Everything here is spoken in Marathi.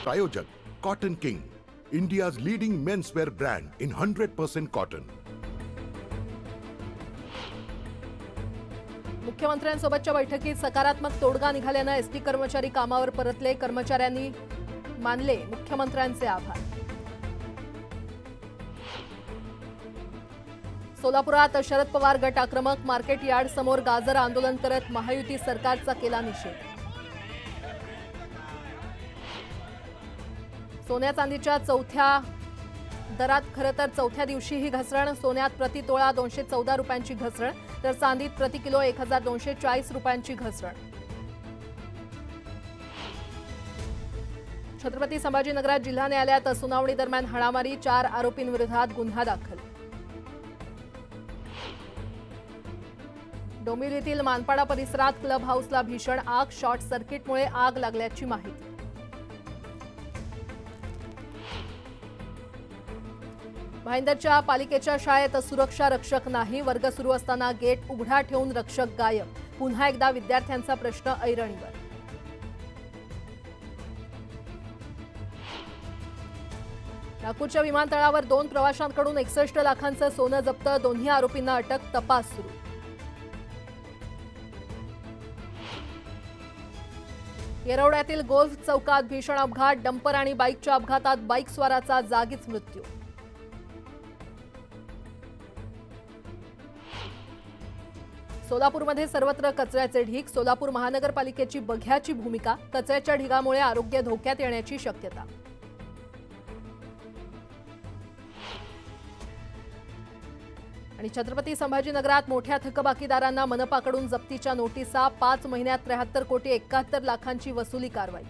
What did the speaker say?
प्रायोजक Cotton King, India's leading menswear brand in 100% cotton. मुख्यमंत्र्यांसोबतच्या बैठकीत सकारात्मक तोडगा निघाल्यानं एसटी कर्मचारी कामावर परतले. कर्मचाऱ्यांनी मानले मुख्यमंत्र्यांचे आभार. सोलापुरात शरद पवार गट आक्रमक. मार्केट यार्ड समोर गाजर आंदोलन करत महायुती सरकारचा केला निषेध. सोन्या चांदीच्या चौथ्या दरात खरं तर चौथ्या दिवशी ही घसरण. सोन्यात प्रति तोळा 214 रुपयांची घसरण, तर चांदीत प्रति किलो 1240 रुपयांची घसरण. छत्रपती संभाजीनगरात जिल्हा न्यायालयात सुनावणी दरम्यान हाणामारी. 4 आरोपींविरोधात गुन्हा दाखल. डोंबिवलीतील मानपाडा परिसरात क्लब हाऊसला भीषण आग. शॉर्ट सर्किटमुळे आग लागल्याची माहिती. भाईंदरच्या पालिकेच्या शाळेत सुरक्षा रक्षक नाही. वर्ग सुरू असताना गेट उघडा ठेवून रक्षक गायब. पुन्हा एकदा विद्यार्थ्यांचा प्रश्न ऐरणीवर. नागपूरच्या विमानतळावर 2 प्रवाशांकडून 61 लाखांचं सोनं जप्त. दोन्ही आरोपींना अटक. तपास सुरू. येरवड्यातील गोल्फ चौकात भीषण अपघात. डंपर आणि बाईकच्या अपघातात बाईक स्वाराचा जागीच मृत्यू. सोलापूरमध्ये सर्वत्र कचऱ्याचे ढीग. सोलापूर महानगरपालिकेची बघ्याची भूमिका. कचऱ्याच्या ढिगामुळे आरोग्य धोक्यात येण्याची शक्यता. आणि छत्रपती संभाजीनगरात मोठ्या थकबाकीदारांना मनपाकडून जप्तीच्या नोटिसा. 5 महिन्यात 73 कोटी 71 लाखांची वसुली कारवाई.